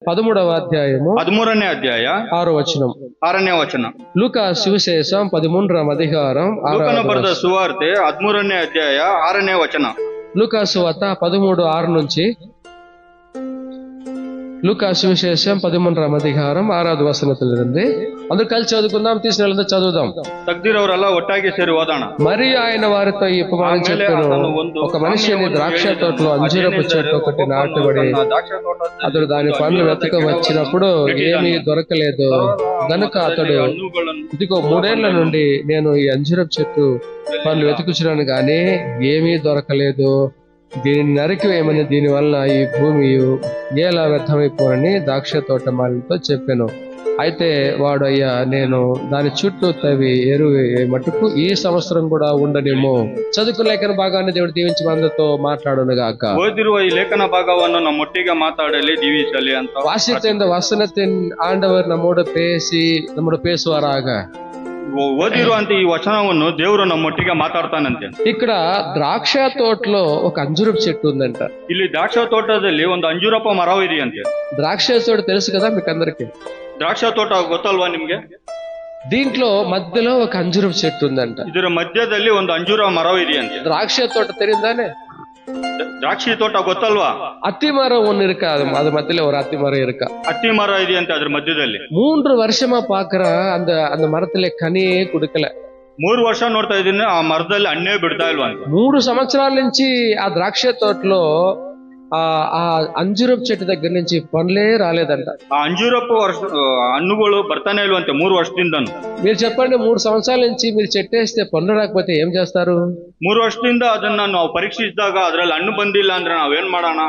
13వ అధ్యాయము 13ನೇ అధ్యాయ 6వ వచనం. 6ನೇ వచನ. లూకా సువిశేషం 13వ అధికారం ಲೂಕನ ಬರೆದ ಸುವಾರ್ತೆ 13ನೇ ಅಧ್ಯಾಯ 6ನೇ ವಚನ. లూకా సువార్త 13:6 నుంచి లూకా సువిశేషం 13వ అధికారం 6వ వచనములండి. అందరూ కలిసి చదువుకుందాం. తీసిన వాళ్ళందరూ చదువుదాం. ತಗ್ದಿರವರೆಲ್ಲ ಒಟ್ಟಾಗಿ ಸೇರಿ ಓದೋಣ. మరి ఆయన వారితో ఈ ఉపమానం చెప్పాను, ఒక మనిషి ద్రాక్ష తోటలో అంజూరపు చెట్టు ఒకటి నాటబడి అతడు దాని పండ్లు వెతక వచ్చినప్పుడు ఏమీ దొరకలేదు గనుక అతడు, ఇదిగో 3 ఏళ్ల నుండి నేను ఈ అంజూరపు చెట్టు పండ్లు వెతుకుచున్నాను గానీ ఏమీ దొరకలేదు, దీనిని నరికివేయమని, దీని వలన ఈ భూమి ఎలా వ్యర్థమైపోనని ద్రాక్ష తోట మాలితో చెప్పాను. అయితే వాడు, అయ్యా నేను దాని చుట్టూ తవ్వి ఎరువు మటుకు ఈ సంవత్సరం కూడా ఉండనేమో. చదువుకున్న లేఖన భాగాన్ని దేవుడు దీవించి అందరితో మాట్లాడును గాక. ಓದಿರುವ ಈ ಲೇಖನ ಭಾಗವನ್ನು ನಮ್ಮೊಟ್ಟಿಗೆ ಮಾತಾಡಲಿ, ಜೀವಿಸಲಿ ಅಂತ. வாசித்த வசனத்தின் ஆண்டவர் நம்மோடு பேசுவாராக. ಓದಿರುವಂತ ಈ ವಚನವನ್ನು ದೇವರು ನಮ್ಮೊಟ್ಟಿಗೆ ಮಾತಾಡ್ತಾನಂತೆ. ఇక్కడ ద్రాక్ష తోటలో ఒక అంజూరపు చెట్టు ఉందంట. ಇಲ್ಲಿ ದ್ರಾಕ್ಷ ತೋಟದಲ್ಲಿ ಒಂದು ಅಂಜೂರಪ್ಪ ಮರವಿದೆಯಂತೆ. ద్రాక్ష తోట తెలుసు కదా మీకు అందరికి. ದ್ರಾಕ್ಷ ತೋಟ ಗೊತ್ತಲ್ವಾ ನಿಮ್ಗೆ? దీంట్లో మధ్యలో ఒక అంజూరపు చెట్టు ఉందంట. ಇದರ ಮಧ್ಯದಲ್ಲಿ ಒಂದು ಅಂಜೂರ ಮರವಿದೆಯಂತೆ. ద్రాక్ష తోట தெரிந்தானே? ದ್ರಾಕ್ಷಿ ತೋಟ ಗೊತ್ತಲ್ವಾ? அத்தி மரம் ஒண்ணு இருக்கா, அது மத்தியில ஒரு அத்தி மரம் இருக்கா. ಅತ್ತಿ ಮರ ಇದೆಯಂತೆ ಅದ್ರ ಮಧ್ಯದಲ್ಲಿ. 3 வருஷமா பாக்குற அந்த மரத்துல கனியே கொடுக்கல. 3 ವರ್ಷ ನೋಡ್ತಾ ಇದೀನಿ, ಆ ಮರದಲ್ಲಿ ಹಣ್ಣೇ ಬಿಡ್ತಾ ಇಲ್ವಾ. 3 సంవత్సరాల నుంచి ఆ ద్రాక్ష తోటలో ఆ అంజూరపు చెట్టు దగ్గర నుంచి పండ్లే రాలేదంట. ఆ అంజూరపు హಣ್ಣుಗಳು ಬರ್ತಾನೆ ఇల్వంತೆ 3 ವರ್ಷದಿಂದ. మీరు చెప్పండి, 3 సంవత్సరాల నుంచి మీరు చెట్టు వేస్తే పండ్లు రాకపోతే ఏం చేస్తారు? 3 ವರ್ಷದಿಂದ ಅದನ್ನ ನಾವು ಪರೀಕ್ಷಿಸಿದಾಗ ಅದ್ರಲ್ಲಿ ಹಣ್ಣು ಬಂದಿಲ್ಲ ಅಂದ್ರೆ ನಾವೇನ್ ಮಾಡೋಣ?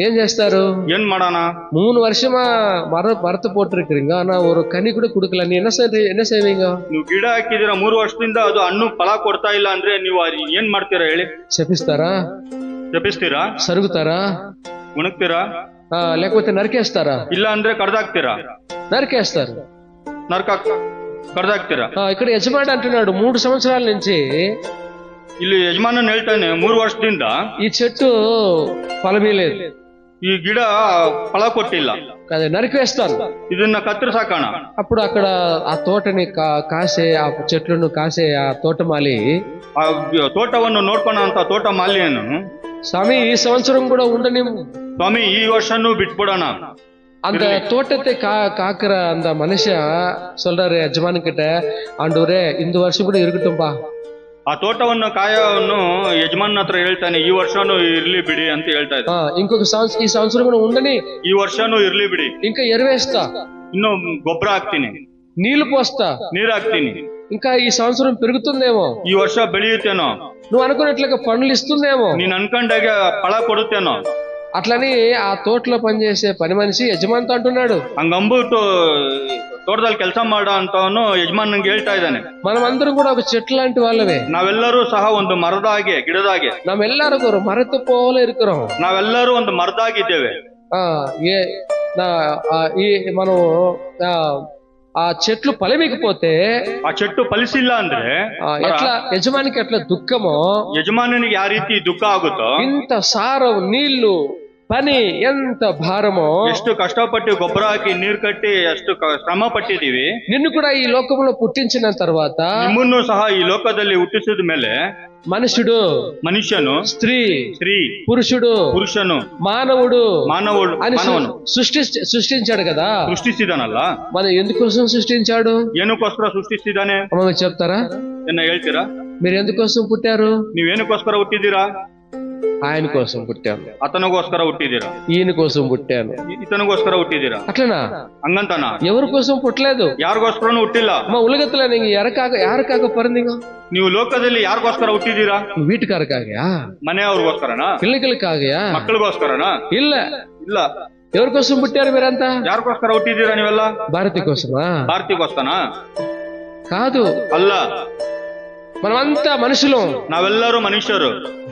ఏం చేస్తారు? ಏನ್ ಮಾಡೋಣ? 3 வருஷமா மரத்து போட்டிருக்கிறீங்க, ஆனா ஒரு கனி கூட கொடுக்கல, நீ என்ன செய்வீங்க? ನೀವು ಗಿಡ ಹಾಕಿದಿರ 3 ವರ್ಷದಿಂದ ಅದು ಹಣ್ಣು ಫಲ ಕೊಡ್ತಾ ಇಲ್ಲ ಅಂದ್ರೆ ನೀವು ಏನ್ ಮಾಡ್ತೀರಾ ಹೇಳಿ? శపిస్తారా? ಜಪಿಸ್ತೀರಾ? సరుగుతారా? ಮುಣಗ್ತೀರಾ? లేకపోతే నరికేస్తారా? ಇಲ್ಲ ಅಂದ್ರೆ ಕಡ್ದಾಕ್ತೀರಾ? నరికేస్తారు. ಕಡ್ದಾಕ್ತೀರಾ? ఇక్కడ యజమాని అంటున్నాడు 3 సంవత్సరాల నుంచి, ಇಲ್ಲಿ ಯಜಮಾನನ್ ಹೇಳ್ತಾನೆ 3 ವರ್ಷದಿಂದ ఈ చెట్టు ఫలమీలేదు, ಈ ಗಿಡ ಫಲ ಕೊಟ್ಟಿಲ್ಲ, అదే నరికేస్తాను, ಇದನ್ನ ಕತ್ತರಿಸಾಕೋಣ. అప్పుడు అక్కడ ఆ తోటని కాసే, ఆ చెట్లను కాసే ఆ తోటమాలి, ಆ ತೋಟವನ್ನು ನೋಡ್ಕೋಣ ಅಂತ ತೋಟ ಮಾಲಿಯನ್ನು, స్వామి ఈ సంవత్సరం కూడా ఉండని, ಸ್ವಾಮಿ ಈ ವರ್ಷನೂ ಬಿಟ್ಬಿಡೋಣ. அந்த தோட்டத்தை காக்குற அந்த மனுஷன் சொல்றாரு ಯಜಮಾನ கிட்ட, ஆண்டவரே இந்த வருஷம் கூட இருக்கட்டும்பா. ಆ ತೋಟವನ್ನು ಕಾಯವನ್ನು ಯಜಮಾನ್ ಹತ್ರ ಹೇಳ್ತಾನೆ, ಈ ವರ್ಷನೂ ಇರ್ಲಿ ಬಿಡಿ ಅಂತ ಹೇಳ್ತಾ ಇದ್ದ. ఇంకొక ఈ సంవత్సరం కూడా ఉండని, ಈ ವರ್ಷನೂ ಇರ್ಲಿ ಬಿಡಿ, ఇంకా ఎరువేస్తా, ಇನ್ನು ಗೊಬ್ಬರ ಹಾಕ್ತೀನಿ, నీళ్లు పోస్తా, ನೀರ್ ಹಾಕ್ತೀನಿ, ఇంకా ఈ సంవత్సరం పెరుగుతుందేమో, ಈ ವರ್ಷ ಬೆಳೆಯುತ್ತೇನೋ, నువ్వు అనుకున్నట్లుగా పండ్లు ఇస్తుందేమో, ನೀನ್ ಅನ್ಕೊಂಡಾಗ ಫಲ ಕೊಡುತ್ತೇನೋ. అట్లని ఆ తోటలో పనిచేసే పని మనిషి యజమానితో అంటున్నాడు. ಹಂಗಂಬಿಟ್ಟು ತೋಟದಲ್ಲಿ ಕೆಲಸ ಮಾಡೋ ಅಂತವನು ಯಜಮಾನ್ಗೆ ಹೇಳ್ತಾ ಇದ್ದಾನೆ, మనం అందరం కూడా ఒక చెట్టు లాంటి వాళ్ళవే, ನಾವೆಲ್ಲರೂ ಸಹ ಒಂದು ಮರದಾಗೆ, ಗಿಡದಾಗೆ, நம்ம எல்லாரும் ஒரு மரத்து போல இருக்கிறோம், ನಾವೆಲ್ಲರೂ ಒಂದು ಮರದಾಗಿದ್ದೇವೆ. మనం ఆ చెట్లు ఫలమీకపోతే, ಆ చెట్టు ಫಲಿಸಿಲ್ಲ ಅಂದ್ರೆ ఎట్లా యజమానికి ఎట్లా దుఃఖమో, ಯಜಮಾನನಿಗೆ ಯಾವ ರೀತಿ ದುಃಖ ಆಗುತ್ತೋ, ఇంత సారం, నీళ్లు, పని, ఎంత భారమో, ಎಷ್ಟು ಕಷ್ಟಪಟ್ಟು ಗೊಬ್ಬರ ಹಾಕಿ ನೀರ್ ಕಟ್ಟಿ ಎಷ್ಟು ಶ್ರಮ ಪಟ್ಟಿದೀವಿ. నిన్ను కూడా ఈ లోకంలో పుట్టించిన తర్వాత, ನಿಮ್ಮನ್ನು ಸಹ ಈ ಲೋಕದಲ್ಲಿ ಹುಟ್ಟಿಸಿದ ಮೇಲೆ మనుషుడు, ಮನುಷ್ಯನು, స్త్రీ, పురుషుడు, మానవుడు అని ಮಾನವನು సృష్టించాడు కదా. ಸೃಷ್ಟಿಸಿದಾನಲ್ಲ, మనం ఎందుకోసం సృష్టించాడు? ಏನಕ್ಕೋಸ್ಕರ ಸೃಷ್ಟಿಸಿದಾನೆ? మీరు చెప్తారా? ಏನ ಹೇಳ್ತೀರಾ? మీరు ఎందుకోసం పుట్టారు? ನೀವೇನಕ್ಕೋಸ್ಕರ ಹುಟ್ಟಿದ್ದೀರಾ? ఆయన కోసం పుట్టాను, అతనిಗೋಸ್ಕರ ಹುಟ್ಟಿದ್ದೀರಾ, ఈయన కోసం పుట్టాను, ఇతనిಗೋಸ್ಕರ ಹುಟ್ಟಿದ್ದೀರಾ. అట్లనా? ಹಂಗಂತಾನ? ఎవరి కోసం పుట్టలేదు, ಯಾರಿಗೋಸ್ಕರನೂ ಹುಟ್ಟಿಲ್ಲ. ఉలగத்துல நீங்க யாருக்காக பிறந்தீங்க? ನೀವು ಲೋಕದಲ್ಲಿ ಯಾರಿಗೋಸ್ಕರ ಹುಟ್ಟಿದ್ದೀರಾ? வீட்டுக்காரக்காகயா? ಮನೆಯವ್ರಿಗೋಸ್ಕರನಾ? పిల్లలకాగయా? ಮಕ್ಕಳಿಗೋಸ್ಕರನಾ? ಇಲ್ಲ. ఎవరి కోసం పుట్టారు మీరంతా? ಯಾರಿಗೋಸ್ಕರ ಹುಟ್ಟಿದ್ದೀರಾ ನೀವೆಲ್ಲ? భారతి కోసమా? ಭಾರತಿಗೋಸ್ಕರನಾ? కాదు, ಅಲ್ಲ, మనమంతా మనుషులు, ನಾವೆಲ್ಲರೂ ಮನುಷ್ಯರು,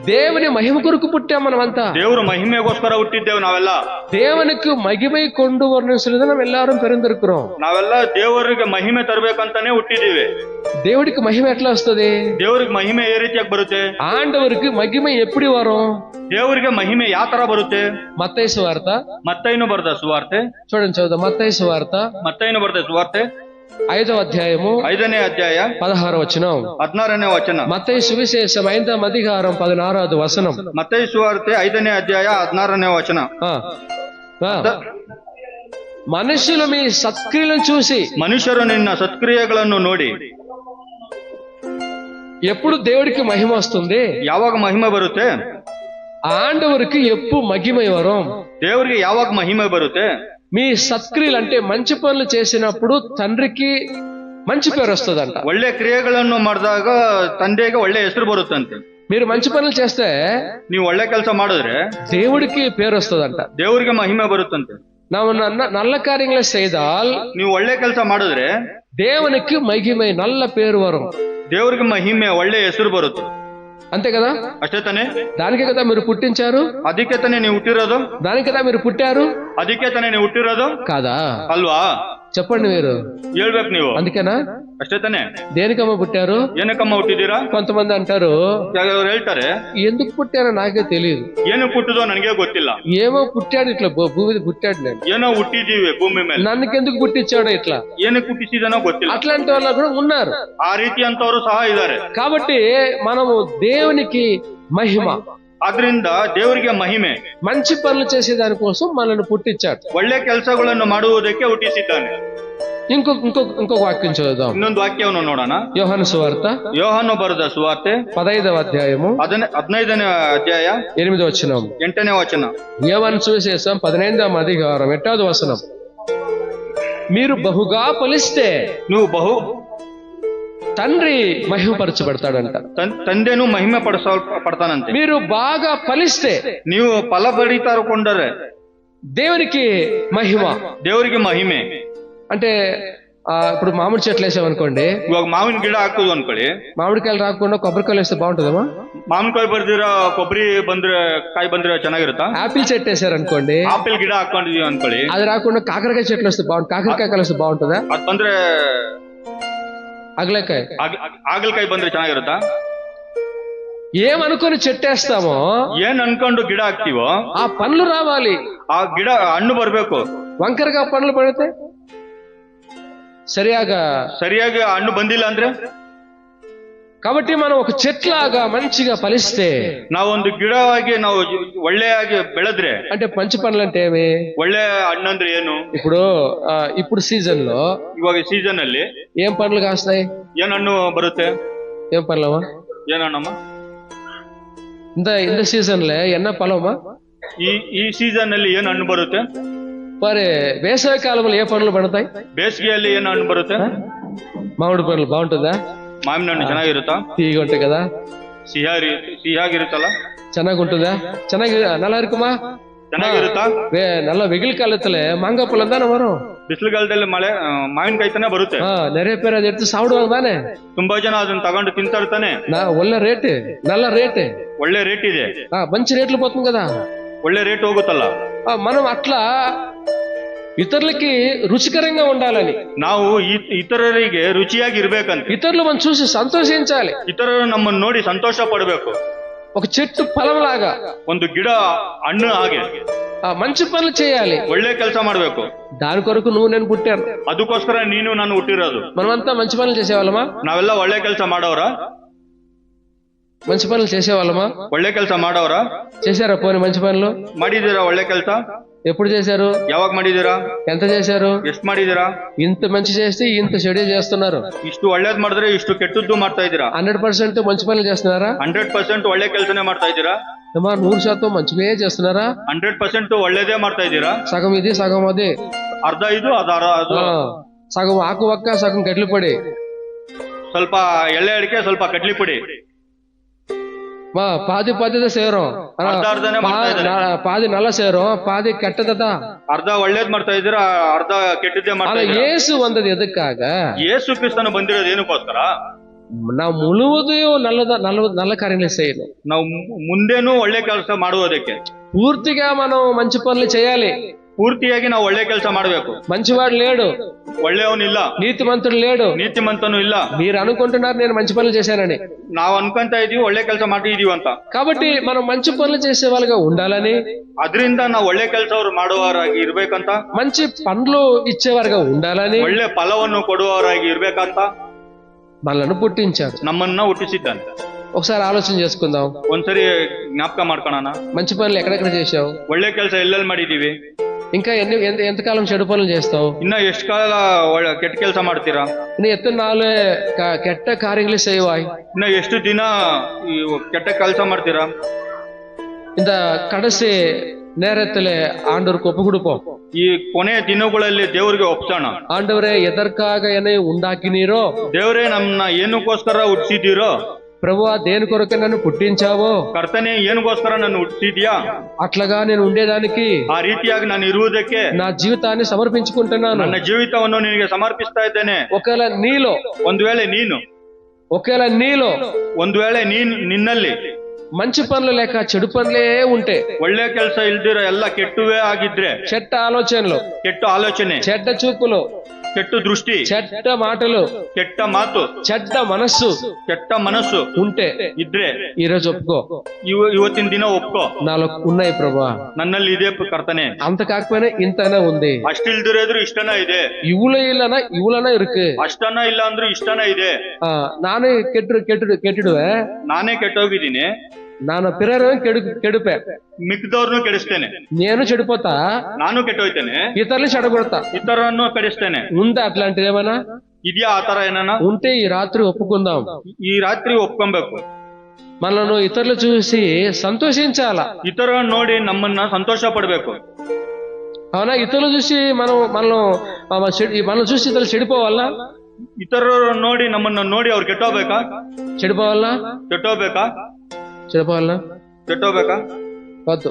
దేవుని మహిమ కొరకు పుట్టాం మనమంతా. ದೇವ್ರ ಮಹಿಮೆಗೋಸ್ಕರ ಹುಟ್ಟಿದ್ದೇವೆ ನಾವೆಲ್ಲ. தேவனுக்கு மகிமை கொண்டு வரணும்னு சொல்லி நம்ம எல்லாரும் பிறந்திருக்கிறோம். ನಾವೆಲ್ಲ ದೇವರಿಗೆ ಮಹಿಮೆ ತರಬೇಕಂತಾನೆ ಹುಟ್ಟಿದೀವಿ. దేవుడికి మహిమ ఎట్లా వస్తుంది? ದೇವ್ರಿಗೆ ಮಹಿಮೆ ఏ ರೀತಿಯಾಗಿ ಬರುತ್ತೆ? ఆండవరికి మహిమ ఎప్పుడు వరం? ದೇವರಿಗೆ ಮಹಿಮೆ ಯಾವ ತರ ಬರುತ್ತೆ? మత్తయి సువార్త, ಮತ್ತೈನು ಬರ್ದ ಸುವಾರ್ತೆ చూడండి చదువు. మత్తయి సువార్త ಮತ್ತೈನು ಬರ್ದ ಸುವಾರ್ತೆ 5వ అధ్యాయము 5ನೇ అధ్యాಯ 16వ వచనం. 16ನೇ ವಚನ. మత్తయి సువిశేషం 5వ అధికారం 16వ వచనం. ಮತ್ತೈ ಸುವಾರ್ತೆ 5ನೇ అధ్యాయ 16ನೇ వచನ. మనుషులు మీ సత్క్రియలను చూసి, ಮನುಷ್ಯರು ನಿನ್ನ ಸತ್ಕ್ರಿಯೆಗಳನ್ನು ನೋಡಿ. ఎప్పుడు దేవుడికి మహిమ వస్తుంది? ಯಾವಾಗ ಮಹಿಮೆ ಬರುತ್ತೆ? ఆండవరికి ఎప్పుడు మహిమ వరం? ದೇವರಿಗೆ ಯಾವಾಗ ಮಹಿಮೆ ಬರುತ್ತೆ? మీ సత్క్రియలు అంటే మంచి పనులు చేసినప్పుడు తండ్రికి మంచి పేరు వస్తుందంట. ಒಳ್ಳೆ ಕ್ರಿಯೆಗಳನ್ನು ಮಾಡಿದಾಗ ತಂದೆಗೆ ಒಳ್ಳೆ ಹೆಸರು ಬರುತ್ತಂತೆ. మీరు మంచి పనులు చేస్తే, ನೀವು ಒಳ್ಳೆ ಕೆಲಸ ಮಾಡಿದ್ರೆ దేవుడికి పేరు వస్తుందంట. ದೇವರಿಗೆ ಮಹಿಮೆ ಬರುತ್ತಂತೆ. ನಾವು நல்ல காரியங்களை செய்தால், ನೀವು ಒಳ್ಳೆ ಕೆಲಸ ಮಾಡಿದ್ರೆ దేవునికి మహిమ, నల్ల పేరు వరం. ದೇವರಿಗೆ ಮಹಿಮೆ, ಒಳ್ಳೆ ಹೆಸರು ಬರುತ್ತೆ. అంతే కదా? ಅಷ್ಟೇ ತಾನೆ? దానికే కదా మీరు పుట్టించారు? ಅದಕ್ಕೆ ತಾನೆ ನೀವು ಹುಟ್ಟಿರೋದು? దానికి కదా మీరు పుట్టారు? ಅದಕ್ಕೆ ತಾನೆ ನೀವು ಹುಟ್ಟಿರೋದು కాదా? ಅಲ್ವಾ? చెప్పండి మీరు. ಹೇಳ್ಬೇಕು ನೀವು. అందుకేనా? ಅಷ್ಟೇ ತಾನೆ? దేనికమ్మ పుట్టారు? ಏನಕ್ಕಮ್ಮ ಹುಟ್ಟಿದ್ದೀರಾ? కొంతమంది అంటారు, ಅವ್ರು ಹೇಳ್ತಾರೆ, ఎందుకు పుట్టారో నాకే తెలియదు. ಏನು ಹುಟ್ಟಿದೋ ನನಗೆ ಗೊತ್ತಿಲ್ಲ. ఏమో పుట్టాడు, ఇట్లా భూమి మీద పుట్టాడు, నేను ಏನೋ ಹುಟ್ಟಿದೀವಿ ಭೂಮಿ ಮೇಲೆ, నన్నుకెందుకు పుట్టించాడో ఇట్లా, ಏನಕ್ಕೆ ಹುಟ್ಟಿಸಿದನೋ ಗೊತ್ತಿಲ್ಲ. అట్లాంటి వాళ్ళు కూడా ఉన్నారు. ಆ ರೀತಿ ಅಂತವರು ಸಹ ಇದ್ದಾರೆ. కాబట్టి మనము దేవునికి మహిమ, ಆದ್ರಿಂದ ದೇವರಿಗೆ ಮಹಿಮೆ, మంచి పనులు చేసే దానికోసం మనల్ని పుట్టించాడు. ಒಳ್ಳೆ ಕೆಲಸಗಳನ್ನು ಮಾಡುವುದಕ್ಕೆ ಹುಟ್ಟಿಸಿದ್ದಾನೆ. ఇంకొక వాక్యం చదువుదాం. ಇನ್ನೊಂದು ವಾಕ್ಯವನ್ನು ನೋಡೋಣ. యోహాను సువార్త, ಯೋಹಾನು ಬರೆದ ಸುವಾರ್ತೆ 15వ అధ్యాయము 15ನೇ ಅಧ್ಯಾಯ 8వ వచనం. 8ನೇ ವಚನ. యోహాను సువిశేషం 15వ అధికారం 8వ వచనం. మీరు బహుగా ఫలిస్తే ನೀವು ಬಹು తండ్రి మహిమపరచబడతాడంట. ತಂದೆನೂ ಮಹಿಮೆ ಪಡ್ತಾನಂತೆ. మీరు బాగా ఫలిస్తే, ನೀವು ಫಲ ಪಡಿತಾರಕೊಂಡರೆ దేవునికి మహిమ. ದೇವರಿಗೆ ಮಹಿಮೆ అంటే ఇప్పుడు మామిడి చెట్లు వేసామనుకోండి, ಇವಾಗ ಮಾವಿನ ಗಿಡ ಹಾಕುದು ಅನ್ಕೊಳ್ಳಿ, మామిడికాయలు రాకుండా కొబ్బరికాయలు వేస్తే బాగుంటుందమ్మా? ಮಾವಿನಕಾಯಿ ಬರ್ದಿರ ಕೊಬ್ಬರಿ ಬಂದ್ರೆ ಕಾಯಿ ಬಂದ್ರೆ ಚೆನ್ನಾಗಿರುತ್ತಾ? ఆపిల్ చెట్టు వేసారనుకోండి, ಆಪಲ್ ಗಿಡ ಹಾಕೊಂಡಿದೀವಿ ಅನ್ಕೊಳ್ಳಿ, అది రాకుండా కాకరకాయ చెట్లు వస్తే బాగుంటుంది. కాకరకాయలు వస్తే బాగుంటుందా? ಅದ್ ಬಂದ್ರೆ అగలకాయ, ಆಗಲಕಾಯಿ ಬಂದ್ರೆ ಚೆನ್ನಾಗಿರುತ್ತಾ? ఏమనుకొని చెట్టేస్తామో, ಏನ್ ಅನ್ಕೊಂಡು ಗಿಡ ಹಾಕ್ತಿವೋ ఆ పండ్లు రావాలి. ಆ ಗಿಡ ಹಣ್ಣು ಬರ್ಬೇಕು. వంకరగా పండ్లు పడితే, సరియాಗಿ ಹಣ್ಣು ಬಂದಿಲ್ಲ ಅಂದ್ರೆ, కాబట్టి మనం ఒక చెట్లాగా మంచిగా ఫలిస్తే, ನಾವೊಂದು ಗಿಡವಾಗಿ ನಾವು ಒಳ್ಳೆಯಾಗಿ ಬೆಳೆದ್ರೆ, అంటే మంచి పనులు అంటే ఏమి? ಒಳ್ಳೆ ಹಣ್ಣಂದ್ರೆ ಏನು? ఇప్పుడు సీజన్ లో, ಇವಾಗ ಸೀಸನ್ ಅಲ್ಲಿ ఏం పండ్లు కాస్తాయి? ಏನ್ ಹಣ್ಣು ಬರುತ್ತೆ? ఏం పనులమ్మా? ಏನ್ ಹಣ್ಣಮ್ಮ? இந்த సీజన్లో ఎన్న పొలమా? ಈ ಸೀಸನ್ ಅಲ್ಲಿ ಏನ್ ಹಣ್ಣು ಬರುತ್ತೆ? మరి వేసవి కాలంలో ఏ పండ్లు పడతాయి? ಬೇಸಿಗೆಯಲ್ಲಿ ಏನ್ ಹಣ್ಣು ಬರುತ್ತೆ? మామిడి పండ్లు. బాగుంటుందా? ಮಾವಿನ ಹಣ್ಣು ಚೆನ್ನಾಗಿರುತ್ತಾ? తీగ ఉంటాయి కదా, ಸಿಹಿಯಾಗಿರುತ್ತಲ್ಲ? ಚೆನ್ನಾಗುಂಟುದಾ? ಚೆನ್ನಾಗಿ நல்லா இருக்குமா? ಚೆನ್ನಾಗಿರುತ್ತಾ? நல்ல வெயில் காலத்துல மாங்காய் பழம் தானே வரும். ಬಿಸಿಲುಗಾಲದಲ್ಲಿ ಮಾವಿನಕಾಯಿ ತಾನೇ ಬರುತ್ತೆ. நிறைய பேர் அதை எடுத்து சாப்பிடுவாங்க தானே. ತುಂಬಾ ಜನ ಅದನ್ನ ತಗೊಂಡು ತಿಂತಾ ಇರ್ತಾನೆ. ಒಳ್ಳೆ ರೇಟ್, నల్ల రేట్, ಒಳ್ಳೆ ರೇಟ್ ಇದೆ. మంచి రేట్లు పోతుంది కదా, ಒಳ್ಳೆ ರೇಟ್ ಹೋಗುತ್ತಲ್ಲ. మనం అట్లా ఇతరులకి రుచికరంగా ఉండాలని, ನಾವು ಇತರರಿಗೆ ರುಚಿಯಾಗಿ ಇರ್ಬೇಕಂತ, ఇతరులు మనం చూసి సంతోషించాలి, ಇತರರು ನಮ್ಮನ್ನು ನೋಡಿ ಸಂತೋಷ ಪಡಬೇಕು. ఒక చెట్టు ఫలంలాగా, ಒಂದು ಗಿಡ ಹಣ್ಣು ಹಾಗೆ మంచి పనులు చేయాలి, ಒಳ್ಳೆ ಕೆಲಸ ಮಾಡ್ಬೇಕು. దాని కొరకు నువ్వు నేను పుట్టాను. ಅದಕ್ಕೋಸ್ಕರ ನೀನು ನಾನು ಹುಟ್ಟಿರೋದು. మనమంతా మంచి పనులు చేసేవాళ్ళమా? ನಾವೆಲ್ಲ ಒಳ್ಳೆ ಕೆಲಸ ಮಾಡೋರ? మంచి పనులు చేసేవాళ్ళమా? ಒಳ್ಳೆ ಕೆಲಸ ಮಾಡೋರ? చేశారా? పోనీ మంచి పనులు ಮಾಡಿದೀರಾ? ಒಳ್ಳೆ ಕೆಲಸ ఎప్పుడు చేశారు? ಯಾವಾಗ ಮಾಡಿದೀರಾ? ఎంత చేశారు? ಎಷ್ಟು ಮಾಡಿದೀರಾ? ఇంత మంచి చేస్తే ఇంత చెడు చేస్తున్నారు. ಇಷ್ಟು ಒಳ್ಳೇದ್ ಮಾಡಿದ್ರೆ ಇಷ್ಟು ಕೆಟ್ಟದ್ದು ಮಾಡ್ತಾ ಇದ್ದೀರಾ. 100% మంచి పనులు చేస్తున్నారా? 100% ಒಳ್ಳೆ ಕೆಲಸನೇ ಮಾಡ್ತಾ ಇದ್ದೀರಾ? 100% మంచివే చేస్తున్నారా? 100% ಒಳ್ಳೇದೇ ಮಾಡ್ತಾ ಇದ್ದೀರಾ? సగం ఇది సగం అది, ಅರ್ಧ ಇದು ಅದು, సగం ఆకు ఒక్క సగం గడ్లు పడి, ಸ್ವಲ್ಪ ಎಳ್ಳೆ ಅಡಿಕೆ ಸ್ವಲ್ಪ ಕಡ್ಲಿ ಪುಡಿ, பாதி சேரும், பாதி நல்லா சேரும், பாதி கெட்டதா. ಅರ್ಧ ಒಳ್ಳೇದ್ ಮಾಡ್ತಾ ಇದ್ದೀರಾ, ಅರ್ಧ ಕೆಟ್ಟದ್ದೇ ಮಾಡ್ತಾ ಇದ್ದೀರಾ. ಯೇಸು ಬಂದದ್ದು ಎದಕ್ಕಾಗ? ಯೇಸು ಕ್ರಿಸ್ತನು ಬಂದಿರೋದು ಏನಕ್ಕೋಸ್ಕರ? ನಾವು ಮುಳುವುದೆಯೋ నల్ల కార్యములు చేయను. ನಾವು ಮುಂದೇನೂ ಒಳ್ಳೆ ಕೆಲಸ ಮಾಡುವುದಕ್ಕೆ పూర్తిగా మనం మంచి పనులు చేయాలి. ಪೂರ್ತಿಯಾಗಿ ನಾವು ಒಳ್ಳೆ ಕೆಲಸ ಮಾಡಬೇಕು. మంచివాడు లేడు, ಒಳ್ಳೆಯವನಿಲ್ಲ, నీతిమంతుడు లేడు. ನೀತಿಮಂತನೂ ಇಲ್ಲ. మీరు అనుకుంటున్నారు నేను మంచి పనులు చేశానని. ನಾವು ಅನ್ಕೊಂತ ಇದೀವಿ ಒಳ್ಳೆ ಕೆಲಸ ಮಾಡಿದೀವಿ ಅಂತ. కాబట్టి మనం మంచి పనులు చేసే వాళ్ళగా ఉండాలని, ಅದರಿಂದ ನಾವು ಒಳ್ಳೆ ಕೆಲಸವರು ಮಾಡುವವರಾಗಿ ಇರ್ಬೇಕಂತ, మంచి పండ్లు ఇచ్చేవారుగా ఉండాలని, ಒಳ್ಳೆ ಫಲವನ್ನು ಕೊಡುವವರಾಗಿ ಇರ್ಬೇಕಂತ మనల్ని పుట్టించారు, ನಮ್ಮನ್ನ ಹುಟ್ಟಿಸಿದ್ದಾನೆ. ఒకసారి ఆలోచన చేసుకుందాం. ಒಂದ್ಸರಿ ಜ್ಞಾಪಕ ಮಾಡ್ಕೊಳ್ಳೋಣ. మంచి పనులు ఎక్కడెక్కడ చేసావు? ಒಳ್ಳೆ ಕೆಲಸ ಎಲ್ಲೆಲ್ಲಿ ಮಾಡಿದೀವಿ? ఇంకా ఎంతకాలం చెడు పనులు చేస్తావు? ಇನ್ನ ಎಷ್ಟು ಕಾಲ ಕೆಟ್ಟ ಕೆಲಸ ಮಾಡ್ತೀರಾ? ಇನ್ನು ಎತ್ತ ನಾಳೆ ಕೆಟ್ಟ ಕಾರ್ಯಗಳು செய்வாய்? ಇನ್ನ ಎಷ್ಟು ದಿನ ಕೆಟ್ಟ ಕೆಲಸ ಮಾಡ್ತೀರಾ? இந்த கடைசி நேரத்துல ஆண்டவருக்கு ஒப்பு கொடுப்போம். ಈ ಕೊನೆಯ ದಿನಗಳಲ್ಲಿ ದೇವರಿಗೆ ಒಪ್ಸೋಣ. ஆண்டவரே எதற்காக என்னை உண்டாக்கினீரோ, ದೇವರೇ ನಮ್ಮನ್ನ ಏನಕ್ಕೋಸ್ಕರ ಹುಟ್ಟಿಸಿದ್ದೀರೋ, ప్రభువా దేని కొరకు నన్ను పుట్టించావో, ಕರ್ತನೆ ಏನಕ್ಕೋಸ್ಕರ ನನ್ನ ಹುಟ್ಟಿಸಿದ್ಯಾ, అట్లాగా నేను ఉండేదానికి ಆ ರೀತಿಯಾಗಿ ನಾನು ಇರುವುದಕ್ಕೆ నా జీవితాన్ని సమర్పించుకుంటున్నాను. ನನ್ನ ಜೀವಿತವನ್ನು ನಿನಗೆ ಸಮರ್ಪಿಸ್ತಾ ಇದ್ದೇನೆ. ఒకవేళ నీలో ಒಂದು ವೇಳೆ ನೀನು ಒಂದು ವೇಳೆ ನಿನ್ನಲ್ಲಿ మంచి పనులు లేక చెడు పనులే ఉంటే, ಒಳ್ಳೆ ಕೆಲಸ ಇಲ್ದಿರೋ ಎಲ್ಲ ಕೆಟ್ಟುವೇ ಆಗಿದ್ರೆ, చెడ్డ ఆలోచనలు, ಕೆಟ್ಟ ಆಲೋಚನೆ, చెడ్డ చూపులు, ಕೆಟ್ಟ ದೃಷ್ಟಿ, చెడ్డ మాటలు, ಕೆಟ್ಟ ಮಾತು, చెడ్డ మనస్సు ఉంటే ಇದ್ರೆ ఈ రోజు ఒప్పుకో. ಇವತ್ತಿನ ದಿನ ಒಪ್ಕೋ, నాలో ఉన్నాయి ప్రభా, ನನ್ನಲ್ಲಿ ಇದೆ ಕರ್ತನೆ. అంత కాకపోయినా ఇంతనే ఉంది. ಅಷ್ಟಿಲ್ದಿರೋದ್ರು ಇಷ್ಟನ ಇದೆ, ఇవ్వలనా ఇருக்கு, ಅಷ್ಟನ ಇಲ್ಲ ಅಂದ್ರೂ ಇಷ್ಟನ ಇದೆ. ನಾನೇ ಕೆಟ್ಟಿಡುವೆ, ನಾನೇ ಕೆಟ್ಟೋಗಿದ್ದೀನಿ, ನಾನು ಪಿರರನ್ನು ಕೆಡುಪೆ, ಮಿಕ್ದವ್ರನ್ನು ಕೆಡಿಸ್ತೇನೆ, నేను చెడిపోతా, ನಾನು ಕೆಟ್ಟೋಯ್ತೇನೆ, ఇతరులు చెడగొడతా, ಇತರನ್ನು ಕೆಡಿಸ್ತೇನೆ. ఉందా అట్లాంటిది ఏమైనా? ಇದೆಯಾ ಆತರ ಏನಾನ? ఉంటే ఈ రాత్రి ఒప్పుకుందాం. ಈ ರಾತ್ರಿ ಒಪ್ಕೊಬೇಕು. మనను ఇతరులు చూసి సంతోషించాల, ఇతరులను ನೋಡಿ ನಮ್ಮನ್ನ ಸಂತೋಷ ಪಡ್ಬೇಕು. అవునా? ఇతరులు చూసి మనల్ని చూసి ఇతరులు చెడిపోవాలా? ಇತರರು ನೋಡಿ ನಮ್ಮನ್ನ ನೋಡಿ ಅವ್ರು ಕೆಟ್ಟೋಗ್ಬೇಕಾ? చెడిపోవాలా? ಕೆಟ್ಟೋಗ್ಬೇಕಾ? వద్దు.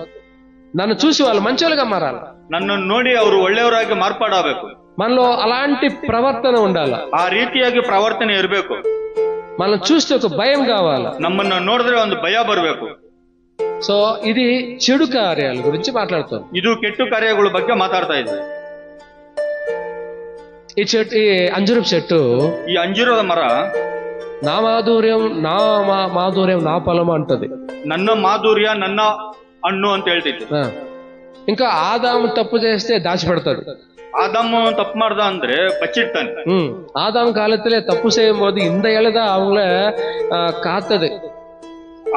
నన్ను చూసి వాళ్ళు మంచోళ్ళుగా మారాలి, నన్ను ನೋಡಿ ಅವರು ಒಳ್ಳೆಯವರಾಗಿ ಮಾರ್ಪಾಡಬೇಕು. మనలో అలాంటి ప్రవర్తన ఉండాలి, ಆ ರೀತಿಯಾಗಿ ಪ್ರವರ್ತನೆ ಇರಬೇಕು. మనం చూస్తే ఒక భయం కావాలి, ನಮ್ಮನ್ನ ನೋಡಿದ್ರೆ ಒಂದು ಭಯ ಬರಬೇಕು. సో ఇది చెడు కార్యాల గురించి మాట్లాడుతాం. ಇದು ಕೆಟ್ಟ ಕಾರ್ಯಗಳ ಬಗ್ಗೆ ಮಾತಾಡ್ತಾ ಇದೆ. ఈ అంజూరపు చెట్టు, ఈ అంజూರದ మర నా మాధుర్యం నా ఫలము అంటది. ನನ್ನ ಮಾಧುರ್ಯ ನನ್ನ ಹಣ್ಣು ಅಂತ ಹೇಳ್ತೈತಿ. ఇంకా ఆదాము తప్పు చేస్తే దాచిపెడతాడు. ஆதாமு தப்பு ಮಾಡ್ದ ಅಂದ್ರೆ ಬಚ್ಚಿಡ್ತಾನೆ. ஆதாம் காலத்திலே தப்பு செய்யும் போது இந்த ಎಳೆದ அவங்கள ಕಾತದೆ.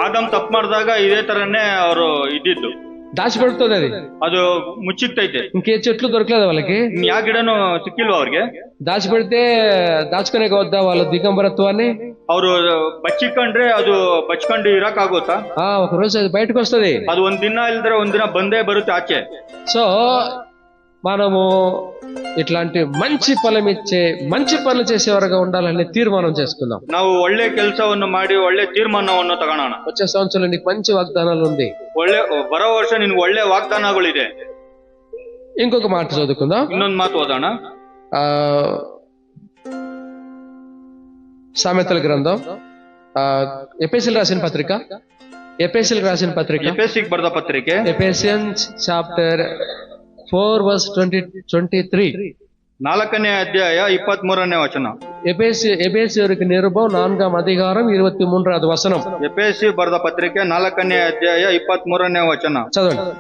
ಆದಾಮ್ ತಪ್ಪು ಮಾಡಿದಾಗ ಇದೇ ತರನೇ ಅವರು ಇದ್ದಿದ್ದು, దాచిపెడుతుంది, ಅದು ಮುಚ್ಚಿಕ್ತೈತೆ. ఇంకే చెట్లు దొరకలేదు వాళ్ళకి, యా గిಡನು ಸಿಕ್ಕಿಲ್ವಾ ಅವ್ರಿಗೆ? దాచిపెడితే దాచుకునేకి వద్దా వాళ్ళ దిగంబరత్వాన్ని? ಅವರು ಬಚ್ಚಿಕೊಂಡ್ರೆ ಅದು ಬಚ್ಕೊಂಡು ಇರಕ್ ಆಗುತ್ತಾ? ఒక రోజు అది బయటకు వస్తుంది. ಅದು ಒಂದಿನ ಇಲ್ದ್ರೆ ಒಂದಿನ ಬಂದೇ ಬರುತ್ತೆ ಆಚೆ. సో మనము ఇట్లాంటి మంచి ఫలం ఇచ్చే మంచి పనులు చేసేవారుగా ఉండాలని తీర్మానం చేసుకుందాం. ನಾವು ಒಳ್ಳೆ ಕೆಲಸವನ್ನು ಮಾಡಿ ಒಳ್ಳೆ ತೀರ್ಮಾನವನ್ನು ತಗೊಳ್ಳೋಣ. వచ్చే సంవత్సరం నీకు మంచి వాగ్దానాలు ఉంది, ಬರೋ ವರ್ಷ ನಿನ್ಗೆ ಒಳ್ಳೆ ವಾಗ್ದಾನಗಳಿದೆ. ఇంకొక మాట చదువుకుందాం, ಇನ್ನೊಂದು ಮಾತು ಓದೋಣ. సామెతల గ్రంథం, ఎఫెసీయులకు రాసిన పత్రిక ఎఫెసీయులకు బರೆದ పత్రిಕೆ, ఎఫెసియన్స్ చాప్టర్ 4:23, 4ನೇ ಅಧ್ಯಾಯ 23ನೇ ವಚನ. ఎఫెసీయులకు నిరుబం 4వ అధికారం 23వ వచనం. ఎఫెసీ బರೆದ పత్రిಕೆ 4ನೇ అధ్యాయ 23ನೇ ವಚನ చదవండి.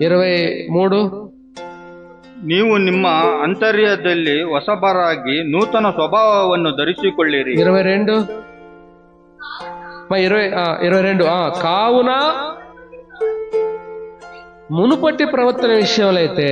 23, ನೀವು ನಿಮ್ಮ ಅಂತರ್ಯದಲ್ಲಿ ಹೊಸಬರಾಗಿ ನೂತನ ಸ್ವಭಾವವನ್ನು ಧರಿಸಿಕೊಳ್ಳಿರಿ. 22, కావున మునుపటి ప్రవర్తన విషయంలో అయితే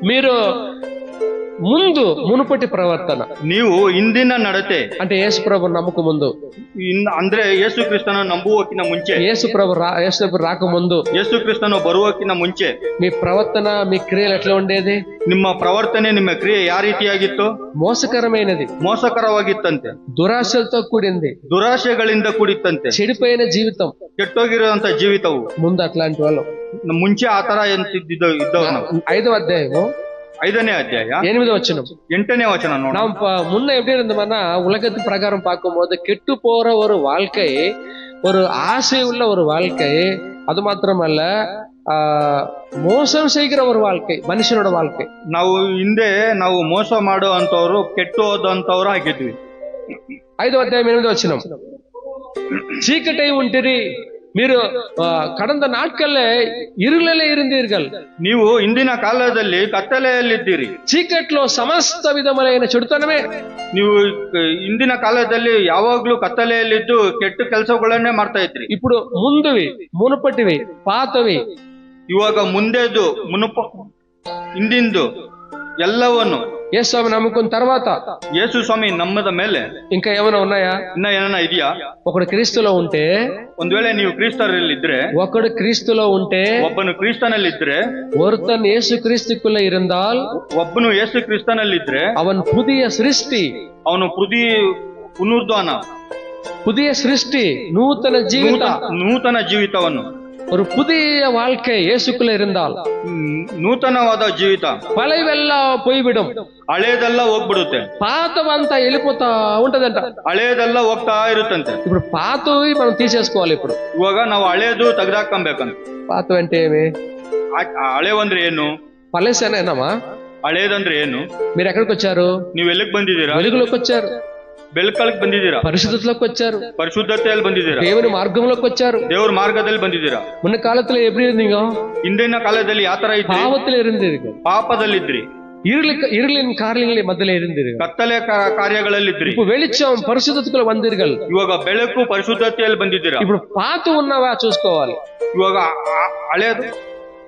మీరు మునుపటి ప్రవర్తన. ನೀವು ಇಂದಿನ ನಡತೆ అంటే యేసు ప్రభు నమ్మక ముందు, ಅಂದ್ರೆ ಯೇಸು ಕ್ರಿಸ್ತನ ನಂಬುವಕ್ಕಿಂತ ಮುಂಚೆ, యేసు ప్రభు రాకముందు, ಯೇಸು ಕ್ರಿಸ್ತನು ಬರುವಕ್ಕಿಂತ ಮುಂಚೆ మీ ప్రవర్తన, మీ క్రియలు ఎట్లా ఉండేది? ನಿಮ್ಮ ಪ್ರವರ್ತನೆ, ನಿಮ್ಮ ಕ್ರಿಯೆ ಯಾವ ರೀತಿಯಾಗಿತ್ತು? మోసకరమైనది, ಮೋಸಕರವಾಗಿತ್ತಂತೆ. దురాశలతో కూడింది, ದುರಾಶೆಗಳಿಂದ ಕೂಡಿತ್ತಂತೆ. చెడిపోయిన జీవితం, ಕೆಟ್ಟೋಗಿರುವಂತ ಜೀವಿತವು. ముందు అట్లాంటి వాళ్ళు. ಮುಂಚೆ ಆತರ ಇದ್ದವು ನಾವು. 5వ అధ్యాయము 5ನೇ ಅಧ್ಯಾಯ 8వ வசனம். 8ನೇ ವಚನ ನೋಡಿ. நாம் முன்ன எப்படி இருந்தோம்னா, உலகத்து பிரகாரம் பார்க்கும்போது கெட்டு போற ஒரு வாழ்க்கை, ஒரு ஆசை உள்ள ஒரு வாழ்க்கை, அது மாத்திரமல்ல ಮೋಸ செய்கிற ஒரு வாழ்க்கை, ಮನುಷ್ಯನೋட வாழ்க்கை. ನಾವು ಹಿಂದೆ ಮೋಸ ಮಾಡುವಂತವ್ರು, ಕೆಟ್ಟು ಹೋದಂತವ್ರು ಆಗಿದ್ವಿ. 5వ అధ్యాయం 8వ వచనం. చీకటై ఉంటిరి, మీరు கடந்த நாட்கள்ல இருளலே இருந்தீர்கள். ನೀವು ಇಂದಿನ ಕಾಲದಲ್ಲಿ ಕತ್ತಲೆಯಲ್ಲಿದ್ದೀರಿ. చీకట్లో సమస్త విధములైన చెడుతనమే. ನೀವು ಇಂದಿನ ಕಾಲದಲ್ಲಿ ಯಾವಾಗ್ಲೂ ಕತ್ತಲೆಯಲ್ಲಿದ್ದು ಕೆಟ್ಟ ಕೆಲಸಗಳನ್ನೇ ಮಾಡ್ತಾ ಇದ್ರಿ. ఇప్పుడు ముందువి, మునుపటివి, పాతవి, ಇವಾಗ ಮುಂದೆದು, ಹಿಂದಿಂದು ಎಲ್ಲವನ್ನು యేసు స్వామి నమ్ముకున్న తర్వాత, యేసు స్వామి నమ్మದ ಮೇಲೆ ఇంకా ఏమైనా ఉన్నాయా? ಇನ್ನ ಏನ ಇದೆಯಾ? ఒకడు క్రీస్తులో ఉంటే, ಒಂದ್ ವೇಳೆ ನೀವು ಕ್ರಿಸ್ತರಲ್ಲಿದ್ರೆ, ఒకడు క్రీస్తులో ఉంటే, ಒಬ್ಬನು ಕ್ರಿಸ್ತನಲ್ಲಿದ್ರೆ, ஒருத்தன் இயேசு கிறிஸ்துக்குள்ள இருந்தால், ಒಬ್ಬನು ಯೇಸು ಕ್ರಿಸ್ತನಲ್ಲಿದ್ರೆ அவன் புதிய சிருஷ்டி, ಅವನು ಪುನರುದ್ಧಾನ, புதிய சிருஷ்டி, நூತன ஜீவிತ, ನೂತನ ಜೀವಿತವನ್ನು, ஒரு புதிய வாழ்க்கை இயேசுக்குள்ள இருந்தால், ನೂತನವಾದ ಜೀವಿತ. పழைవెల్ల పోయివిడం, ಹಳೇದೆಲ್ಲ ಹೋಗ್ಬಿಡುತ್ತೆ, పాతవంతా వెళ్ళిపోతా ఉంటదంట. ಹಳೇದೆಲ್ಲ ಹೋಗ್ತಾ ಇರುತ್ತಂತೆ. ఇప్పుడు పాతవి మనం తీసేసుకోవాలి. ఇప్పుడు ಇವಾಗ ನಾವು ಹಳೇದು ತೆಗೆದಾಕಂಬೇಕಂತ. పాత అంటే ఏమి? ಹಳೇವಂದ್ರೆ ಏನು? పలేసేనేనమ్మా. ಹಳೇದಂದ್ರೆ ಏನು? మీరు ఎక్కడికి వచ్చారు? ನೀವು ಎಲ್ಲಿಗೆ ಬಂದಿದ್ದೀರಾ? వెలుగులోకి వచ్చారు, ಬೆಳಕಲ್ಲಿ ಬಂದಿದ್ದೀರಾ, పరిశుద్ధతలోకి వచ్చారు, ಪರಿಶುದ್ಧತೆಯಲ್ಲಿ ಬಂದಿದ್ದೀರಾ, దేవుని మార్గంలోకి వచ్చారు, ದೇವ್ರ ಮಾರ್ಗದಲ್ಲಿ ಬಂದಿದ್ದೀರಾ. முன்ன காலத்துல எப்படி இருந்தீங்க? ಹಿಂದಿನ ಕಾಲದಲ್ಲಿ ಯಾವ ತರ ಇದ್ರಿ? பாவத்துல இருந்தீர்கள், ಪಾಪದಲ್ಲಿದ್ರಿ, இருளின் காரியங்களின் மத்தியில இருந்தீர்கள், ಕತ್ತಲೆ ಕಾರ್ಯಗಳಲ್ಲಿದ್ರಿ. ఇప్పుడు வெளிச்சம் పరిశుద్ధతలో వందీர்கள். ಇವಾಗ ಬೆಳಕು ಪರಿಶುದ್ಧತೆಯಲ್ಲಿ ಬಂದಿದ್ದೀರಾ. ఇప్పుడు పాత ఉన్నవా చూసుకోవాలి. ಇವಾಗ ಹಳೇದು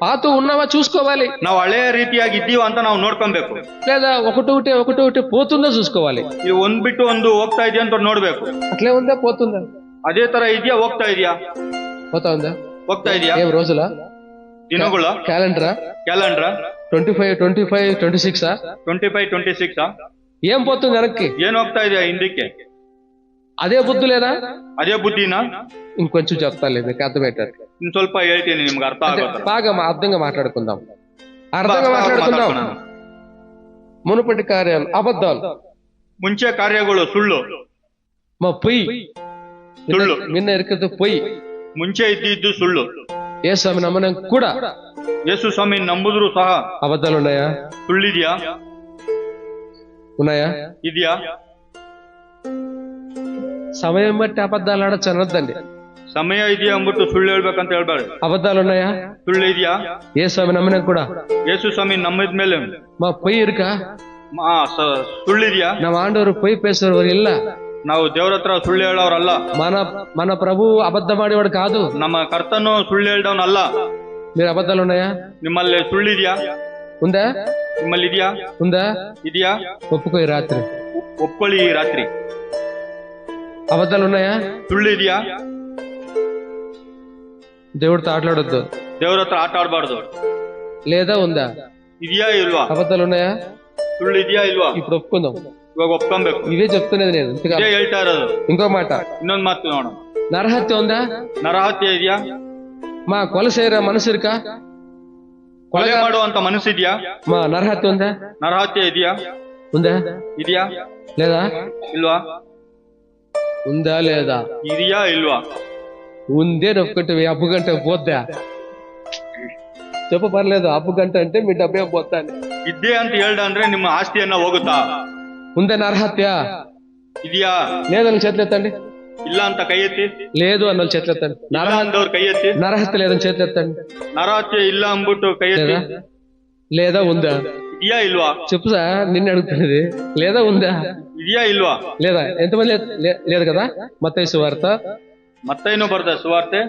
పాత ఉన్నవా చూసుకోవాలి. ನಾವು ಹಳೆಯ ರೀತಿಯಾಗಿ ಇದ್ದೀವ ಅಂತ ನಾವು ನೋಡ್ಕೊಬೇಕು. లేదా ఒకటి పోతుందో చూసుకోవాలి. ಇದು ಒಂದ್ ಬಿಟ್ಟು ಒಂದು ಹೋಗ್ತಾ ಇದೆಯಾ ಅಂತ ನೋಡ್ಬೇಕು. అట్లే ఉందా, పోతుందా? ಅದೇ ತರ ಇದೆಯಾ, ಹೋಗ್ತಾ ಇದೆಯಾ? పోతా ఉందా, ಹೋಗ್ತಾ ಇದೆಯా? ఏం రోజుల, ದಿನಗಳ, క్యాలెండరా, 25, 26 25, 26 ఏం పోతుంది వెనక్కి? ಏನ್ ಹೋಗ್ತಾ ಇದೆಯಾ ಹಿಂದಕ್ಕೆ? అదే బుద్ధి లేదా? ಅದೇ ಬುದ್ಧಿನ ఇంకొంచెం చెప్తాలే, మీకు అర్థమయ్యేటట్టు. ಇನ್ ಸ್ವಲ್ಪ ಹೇಳ್ತೀನಿ, ನಿಮ್ಗೆ ಅರ್ಥ ಆಗುತ್ತೆ. బాగా అర్థంగా మాట్లాడుకుందాం. మునుపటి కార్యాలు అబద్ధాలు, ಮುಂಚೆ ಕಾರ್ಯಗಳು ಸುಳ್ಳು, పొయ్యి, ಸುಳ್ಳು, నిన్న ఇరుకదు పొయ్యి. ಮುಂಚೆ ಇದ್ದಿದ್ದು ಸುಳ್ಳು. యేసు స్వామి నమ్మనం కూడా, ಯೇಸು ಸ್ವಾಮಿ ನಂಬುದ್ರು ಸಹ అబద్ధాలు ఉన్నాయా? ಸುಳ್ಳಿದ್ಯಾ? ఉన్నాయా? ಇದೆಯಾ? సమయం బట్టి అబద్ధాలు ఆడచ్చు అనొద్దండి. ಸಮಯ ಇದೆಯಾ ಅಂದ್ಬಿಟ್ಟು ಸುಳ್ಳು ಹೇಳ್ಬೇಕಂತ ಹೇಳ್ಬಾರ್ದು. అబద్ధాలు ఉన్నాయా? ಸುಳ್ಳು ಇದೆಯಾ? యేసు స్వామి నమ్మనం కూడా, ಯೇಸು ಸ್ವಾಮಿ ನಂಬಿದ್ಮೇಲೆ మా పొయ్యి ఇరుకా, ಸುಳ್ಳಿದ್ಯಾ? ನಮ್ಮ ಆಂಡವರು పొయ్యి పేసేవారు ಇಲ್ಲ. ನಾವು ದೇವ್ರ ಹತ್ರ ಸುಳ್ಳು ಹೇಳೋರಲ್ಲ. మన ప్రభు అబద్ధ మాడేవాడు కాదు. ನಮ್ಮ ಕರ್ತನು ಸುಳ್ಳು ಹೇಳ್ದವನಲ್ಲ. మీరు అబద్ధాలు ఉన్నాయా? ನಿಮ್ಮಲ್ಲಿ ಸುಳ್ಳಿದ್ಯಾ? ఉందా? ನಿಮ್ಮಲ್ಲಿ ಇದೆಯಾ? ఉందా? ಇದೆಯಾ? ఒప్పుకో ఈ రాత్రి, ಒಪ್ಕೊಳ್ಳಿ ಈ ರಾತ್ರಿ. అబద్ధాలు ఉన్నాయా? ಸುಳ್ಳಿದ್ಯా? దేవుడితో ఆటలాడొద్దు, ದೇವ್ರ ಹತ್ರ ಆಟ ಆಡ್ಬಾರ್ದು. లేదా ఉందా? ಇದೆಯಾ ఇల్వా? అబద్ధాలు ఉన్నాయా? ಸುಳ್ಳು ಇದೆಯా ಇಲ್ವಾ? ఇప్పుడు ఒప్పుకుందాం. ಇವಾಗ ಒಪ್ಕೊಬೇಕು. ఇవే చెప్తున్నది నేను. ಇದೇ ಹೇಳ್ತಾ ಇರೋದು. ఇంకో మాట, ಇನ್ನೊಂದ್ ಮಾತು ನೋಡೋಣ. నరహత్య ఉందా? ನರಹತ್ಯೆ ಇದೆಯಾ? మా కొల సేర మనసు ఇరుకా? ಕೊಲೆ ಮಾಡುವಂತ ಮನಸ್ಸಿದ್ಯಾ? మా నరహత్య ఉందా? ನರಹತ್ಯೆ ಇದೆಯಾ? ఉందా? ಇದೆಯಾ? లేదా? ಇಲ್ವಾ? ఉందా లేదా? ಇದೆಯಾ ಇಲ್ವಾ? ఉందే ఒక్కటి, అప్పు గంట పోద్దా? చెప్ప పర్లేదు, అప్పు గంట అంటే మీ డబ్బే పోతాను. ಇದ್ದೇ ಅಂತ ಹೇಳ್ದ ಅಂದ್ರೆ ನಿಮ್ಮ ಆಸ್ತಿಯನ್ನ ಹೋಗುತ್ತಾ? ఉందే నరహత్య? ಇದೆಯಾ? లేదని చేతులెత్తండి. ಇಲ್ಲ ಅಂತ ಕೈ ಎತ್ತಿ. లేదు అన్న చేతులెత్తండి. ಅಂದವ್ರು ಕೈ ಎತ್ತಿ. నరహత్య లేదని చేతులెత్తండి. నరహత్య ಇಲ್ಲ ಅಂದ್ಬಿಟ್ಟು ಕೈ ಎತ್ತಿ. లేదా ఉందా? ಇದೆಯಾ ఇల్వా? చెప్పు సార్, నిన్ను అడుగుతున్నది. లేదా ఉందా? ಇದೆಯా ఇల్వా? లేదా? ఎంతమంది లేదు కదా? మత్తయి సువార్త, ಮತ್ತೇನು ಬರ್ದ ಸುವಾರ್ತೆ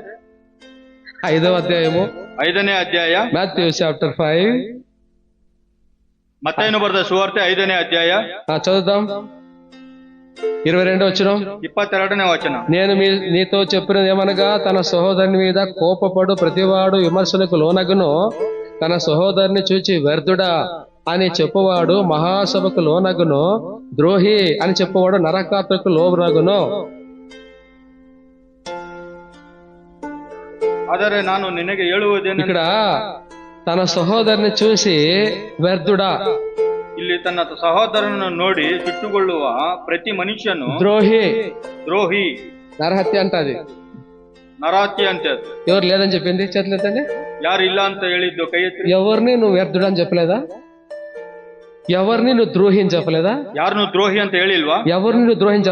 5వ అధ్యాయము 5ನೇ ಅಧ್ಯಾಯ, మాథ్యూ చాప్టర్ 5 మత్తయిను బರೆದ సువార్ತೆ 5ನೇ అధ్యాయ చదువుదాం. 22వ వచనం. 22ನೇ వచనం. నేను నీతో చెప్పినది ఏమనగా, తన సహోదరుని మీద కోపపడు ప్రతివాడు విమర్శలకు లోనగును, తన సహోదరుని చూచి వ్యర్థుడా అని చెప్పువాడు మహాసభకు లోనగును, ద్రోహి అని చెప్పువాడు నరకాత్మకు లోనగును. ಆದರೆ ನಾನು ನಿನಗೆ ಹೇಳುವುದೇನು, ఇక్కడ తన సహోదరుని చూసి వ్యర్థుడా, ಇಲ್ಲಿ ತನ್ನ ಸಹೋದರನನ್ನು ನೋಡಿ ಸಿಟ್ಟುಗೊಳ್ಳುವ ಪ್ರತಿ ಮನುಷ್ಯನು ద్రోహి నరహత్య అంటది. నరహత్య అంటే ఎవరు లేదని చెప్పింది? చేతులెత్తండి. ಯಾರು ಇಲ್ಲ ಅಂತ ಹೇಳಿದ್ದು ಕೈ ಎತ್ತಿ. ఎవరిని నువ్వు వ్యర్థుడు అని చెప్పలేదా? ఎవరిని నువ్వు ద్రోహి అని చెప్పలేదా? ಯಾರನ್ನು ದ್ರೋಹಿ ಅಂತ ಹೇಳಿಲ್ವಾ? ఎవరిని నువ్వు ద్రోహి అని